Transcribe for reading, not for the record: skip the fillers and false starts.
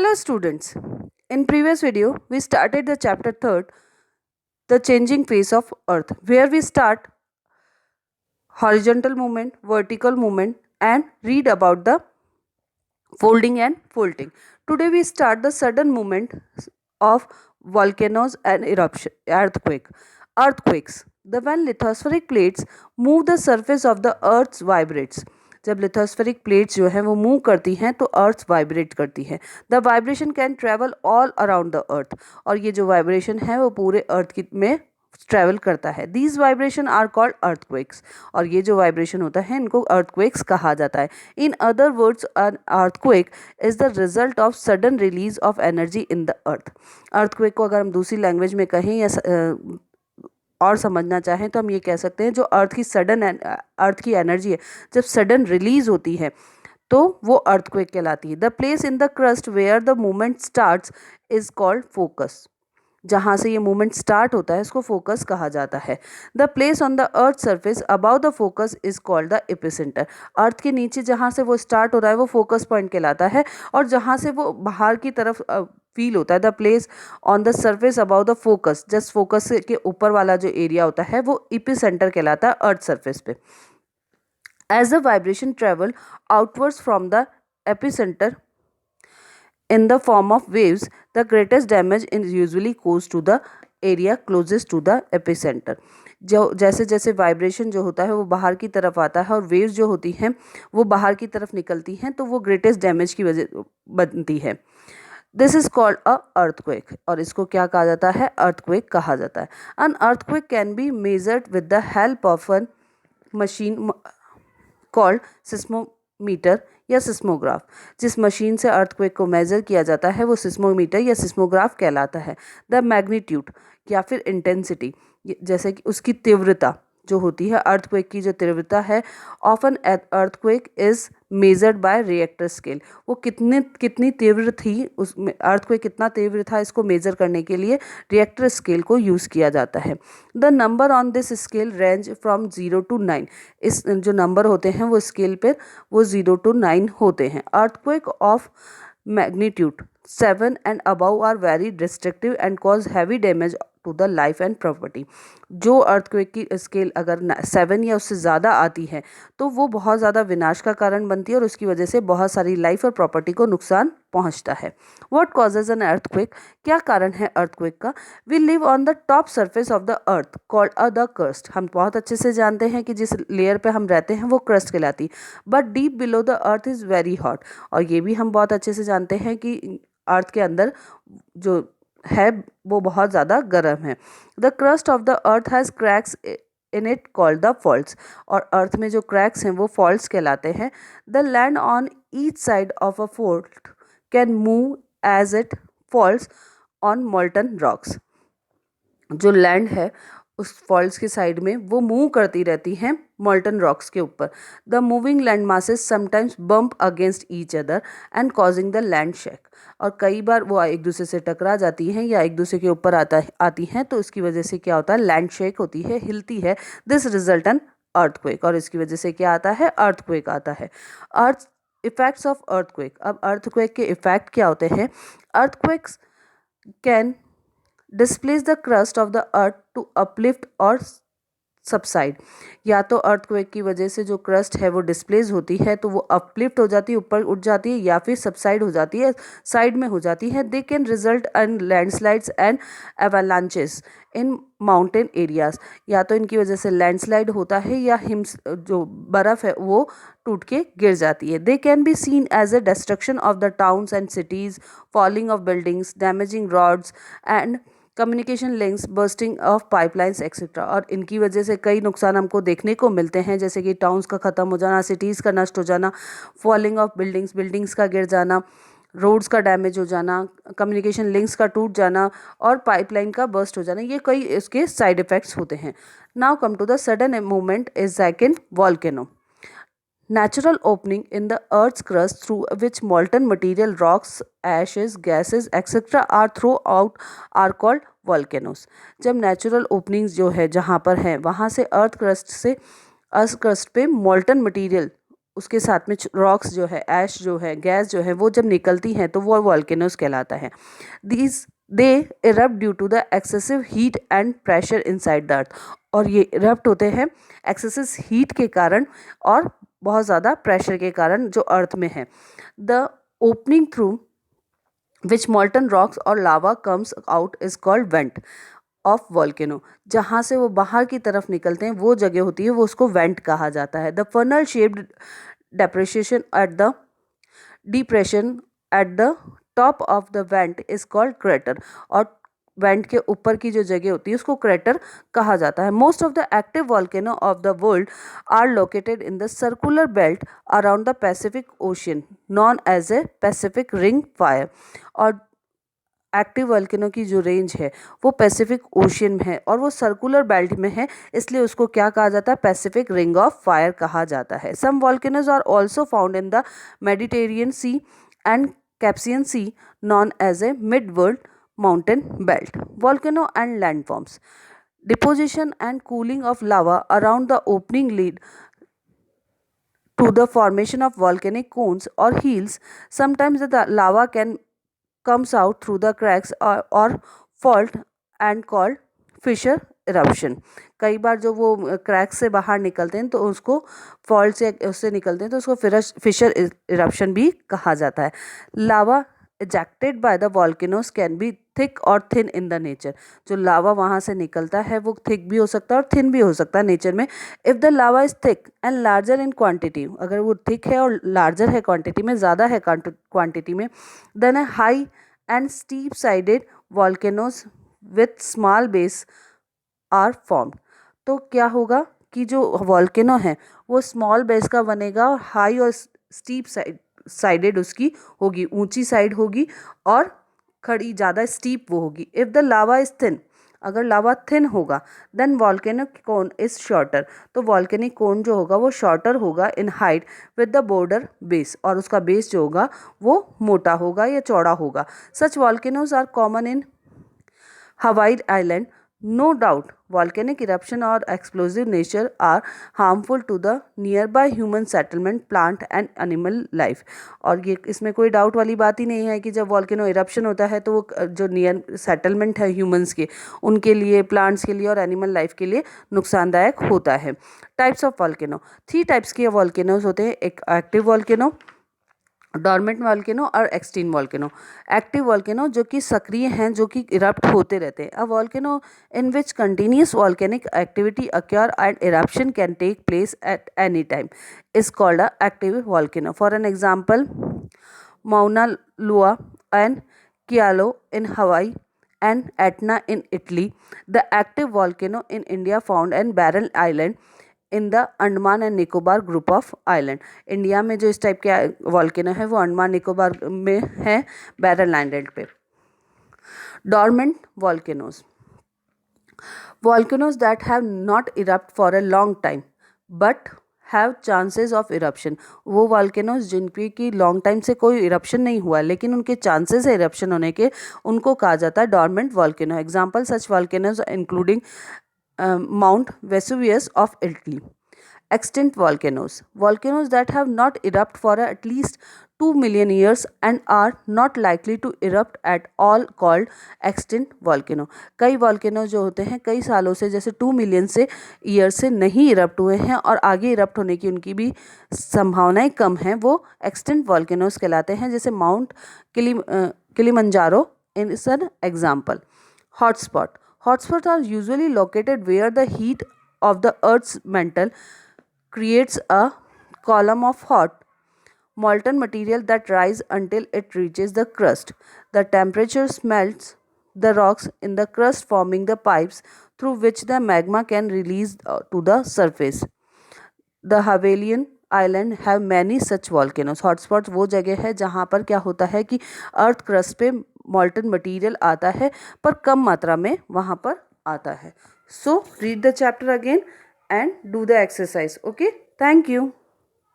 Hello students. In previous video we started the chapter 3rd, the changing face of earth, where we start horizontal movement, vertical movement and read about the folding and folding. Today we start the sudden movement of volcanoes and eruption earthquakes. The when lithospheric plates move, the surface of the earth vibrates. जब lithospheric plates जो हैं वो move करती हैं तो अर्थ vibrate करती है. The vibration can travel all around the earth, और ये जो वाइब्रेशन है वो पूरे अर्थ में ट्रैवल करता है. These vibration are called earthquakes, और ये जो वाइब्रेशन होता है इनको अर्थक्वेक्स कहा जाता है. In other words, an earthquake is the result of sudden release of energy in the earth. Earthquake को अगर हम दूसरी लैंग्वेज में कहें या और समझना चाहें तो हम ये कह सकते हैं जो अर्थ की एनर्जी है जब सडन रिलीज होती है तो वो अर्थक्वेक कहलाती है. The place in the crust where the movement starts is called focus. जहाँ से ये मूवमेंट स्टार्ट होता है इसको फोकस कहा जाता है. The place on the earth surface above the focus is called the epicentre. Earth के नीचे जहाँ से वो स्टार्ट हो रहा है वो फोकस पॉइंट कहलाता है, और जहाँ से वो बाहर की तरफ फील होता है, the place on the surface above the focus, just focus के ऊपर वाला जो एरिया होता है वो एपिसेंटर कहलाता है अर्थ सरफेस पे. As the vibration travel outwards from the epicentre in the form of waves, the greatest damage is usually caused to the area closest to the epicenter. जो जैसे जैसे वाइब्रेशन जो होता है वो बाहर की तरफ आता है और वेव्स जो होती हैं वो बाहर की तरफ निकलती हैं तो वो ग्रेटेस्ट डैमेज की वजह बनती है. This is called a earthquake, और इसको क्या कहा जाता है? अर्थक्वेक कहा जाता है. An earthquake can be measured with the help of an machine called seismometer या सिस्मोग्राफ. जिस मशीन से अर्थक्वेक को मेजर किया जाता है वो सिस्मोमीटर या सिस्मोग्राफ कहलाता है. द मैग्नीट्यूड या फिर इंटेंसिटी, जैसे कि उसकी तीव्रता जो होती है, अर्थक्वेक की जो तीव्रता है, often earthquake is measured by Richter scale. वो कितनी तीव्र थी, उसमें अर्थक्वेक कितना तीव्र था इसको मेजर करने के लिए रिएक्टर स्केल को यूज़ किया जाता है. The number on this scale range from 0 to 9. इस जो नंबर होते हैं वो स्केल पर वो 0 to 9 होते हैं. Earthquake of magnitude 7 and above are very destructive and cause heavy damage to the life and property. जो अर्थक्वेक की स्केल अगर 7 या उससे ज़्यादा आती है तो वो बहुत ज़्यादा विनाश का कारण बनती है और उसकी वजह से बहुत सारी लाइफ और प्रॉपर्टी को नुकसान पहुंचता है. What causes an earthquake? क्या कारण है अर्थक्वेक का? We live on the top surface of the earth called the crust. हम बहुत अच्छे से जानते हैं कि जिस लेयर पे हम रहते हैं वो क्रस्ट कहलाती, but deep below the earth is very hot. और ये भी हम बहुत अच्छे से जानते हैं कि अर्थ के अंदर जो है वो बहुत ज़्यादा गर्म है. The crust of the earth has cracks in it called the faults. और अर्थ में जो क्रैक्स हैं वो फॉल्ट्स कहलाते हैं. The land on each side of a fault can move as it falls on molten rocks. जो लैंड है उस फॉल्ट्स के साइड में वो मूव करती रहती हैं मोल्टन रॉक्स के ऊपर. The moving land masses sometimes bump against each other and causing the land shake. और कई बार वो एक दूसरे से टकरा जाती हैं या एक दूसरे के ऊपर आती हैं तो इसकी वजह से क्या होता है? लैंड शेक होती है, हिलती है. दिस रिजल्ट इन अर्थक्वेक, और इसकी वजह से क्या आता है? अर्थक्वेक आता है. Earth effects of earthquake. अब अर्थक्वेक के इफेक्ट क्या होते हैं? Earthquakes can displace the crust of the earth to uplift और सबसाइड. या तो अर्थक्वेक की वजह से जो क्रस्ट है वो डिस्प्लेस होती है तो वो अपलिफ्ट हो जाती है, ऊपर उठ जाती है, या फिर सबसाइड हो जाती है, साइड में हो जाती है. They can result in landslides and avalanches in mountain areas. या तो इनकी वजह से लैंडस्लाइड होता है या जो बर्फ़ है वो टूट के गिर जाती है. They can be seen as a destruction of the towns and cities, falling of buildings, damaging roads and communication links, bursting of pipelines etcetera. और इनकी वजह से कई नुकसान हमको देखने को मिलते हैं, जैसे कि टाउन्स का ख़त्म हो जाना, सिटीज़ का नष्ट हो जाना, फॉलिंग ऑफ बिल्डिंग्स का गिर जाना, रोड्स का डैमेज हो जाना, कम्युनिकेशन लिंक्स का टूट जाना और पाइपलाइन का बर्स्ट हो जाना. ये कई इसके साइड इफ़ेक्ट्स होते हैं. Now come to the sudden movement is like in volcano. Natural opening in the earth's crust through which molten material, rocks, ashes, gases, etc. are thrown out are called volcanoes. जब natural openings जो है जहाँ पर हैं वहाँ से earth crust पे मॉल्टन material उसके साथ में रॉक्स जो है, ऐश जो है, गैस जो है, वो जब निकलती हैं तो वो वॉल्केनोज कहलाता है। They erupt due to the excessive heat and pressure inside the earth. और ये इरप्ट होते हैं एक्सेसिव हीट के कारण और बहुत ज़्यादा प्रेशर के कारण जो अर्थ में है। The opening through which molten rocks और lava comes out is called vent of volcano. जहाँ से वो बाहर की तरफ निकलते हैं वो जगह होती है, वो उसको वेंट कहा जाता है। The funnel shaped depression at the depression at the top of the vent is called crater। और वेंट के ऊपर की जो जगह होती है उसको क्रेटर कहा जाता है। Most of the active volcano of the world are located in the circular belt around the Pacific Ocean known as a Pacific ring fire. और एक्टिव वॉल्केनो की जो रेंज है वो पैसिफिक ओशियन में है और वो सर्कुलर बेल्ट में है, इसलिए उसको क्या कहा जाता है, पैसिफिक रिंग ऑफ फायर कहा जाता है। Some volcanoes are also found in the Mediterranean sea and Caspian sea known as a mid world mountain belt. Volcano and landforms. Deposition and cooling of lava around the opening lead to the formation of volcanic cones or heels. Sometimes the lava can comes out through the cracks or fault and called fissure eruption. कई बार जो वो crack से बाहर निकलते हैं तो उसको फॉल्ट से उससे निकलते हैं तो उसको फिशर इरप्शन भी कहा जाता है। लावा ejected by the volcanoes can be thick or thin in the nature। जो लावा वहाँ से निकलता है वो थिक भी हो सकता है और थिन भी हो सकता है नेचर में। If the lava is thick and larger in quantity, अगर वो थिक है और लार्जर है क्वांटिटी में, ज़्यादा है क्वांटिटी में, then a high and steep sided volcanoes with small base are formed. तो क्या होगा कि जो वॉल्केनो है वो स्मॉल बेस का बनेगा और हाई और स्टीप साइडेड उसकी होगी, ऊंची साइड होगी और खड़ी ज़्यादा स्टीप वो होगी। If the lava is thin, अगर लावा थिन होगा, then volcanic cone is shorter, तो वॉल्केनिक कोन जो होगा वो शॉर्टर होगा in height with the broader base, और उसका बेस जो होगा वो मोटा होगा या चौड़ा होगा। Such volcanoes are common in Hawaii island. No doubt, volcanic eruption or explosive nature are harmful to the nearby human settlement, plant and animal life। और ये इसमें कोई डाउट वाली बात ही नहीं है कि जब वॉल्केनो इरप्शन होता है तो वो जो नियर सेटलमेंट है ह्यूमंस के, उनके लिए, प्लांट्स के लिए और एनिमल लाइफ के लिए नुकसानदायक होता है। Types of volcano. 3 टाइप्स के वॉल्केनोज होते हैं, एक एक्टिव वॉल्केनो, डॉर्मेंट वॉल्केनो और एक्सटिंक्ट वॉल्केनो। एक्टिव वॉल्केनो जो कि सक्रिय हैं, जो कि इरप्ट होते रहते हैं। A volcano in which continuous volcanic activity occur and eruption can take place at any time is called a active volcano. For an example, Mauna Loa and Kilauea in Hawaii and Etna in Italy. The active volcano in India found in Barren Island in the Andaman and Nicobar group of island. India में जो इस type के volcano है वो अंडमान निकोबार में है, barrel island पे। Dormant volcanoes. Volcanoes that have not erupt for a long time but have chances of eruption. वो वॉल्केनोज जिनकी कि लॉन्ग टाइम से कोई इरप्शन नहीं हुआ लेकिन उनके चांसेस है इरप्शन होने के, उनको कहा जाता है dormant volcano. Example such volcanoes including Mount Vesuvius of Italy. Extinct volcanoes. Volcanoes that have not erupted for at least 2 million years and are not likely to erupt at all called extinct volcano। कई volcano जो होते हैं कई सालों से, जैसे 2 million से year से नहीं इरप्ट हुए हैं और आगे इरप्ट होने की उनकी भी संभावनाएं कम हैं, वो एक्सटिंक्ट वॉल्केनोज कहलाते हैं। जैसे mount Kilimanjaro is an example. Hotspot. Hotspots are usually located where the heat of the Earth's mantle creates a column of hot, molten material that rises until it reaches the crust. The temperature melts the rocks in the crust, forming the pipes through which the magma can release to the surface. The Hawaiian island have many such volcanoes. Hotspot वो जगह है जहाँ पर क्या होता है कि earth crust पे मॉल्टन मटेरियल आता है पर कम मात्रा में वहाँ पर आता है। So read the chapter again and do the exercise. Okay, thank you.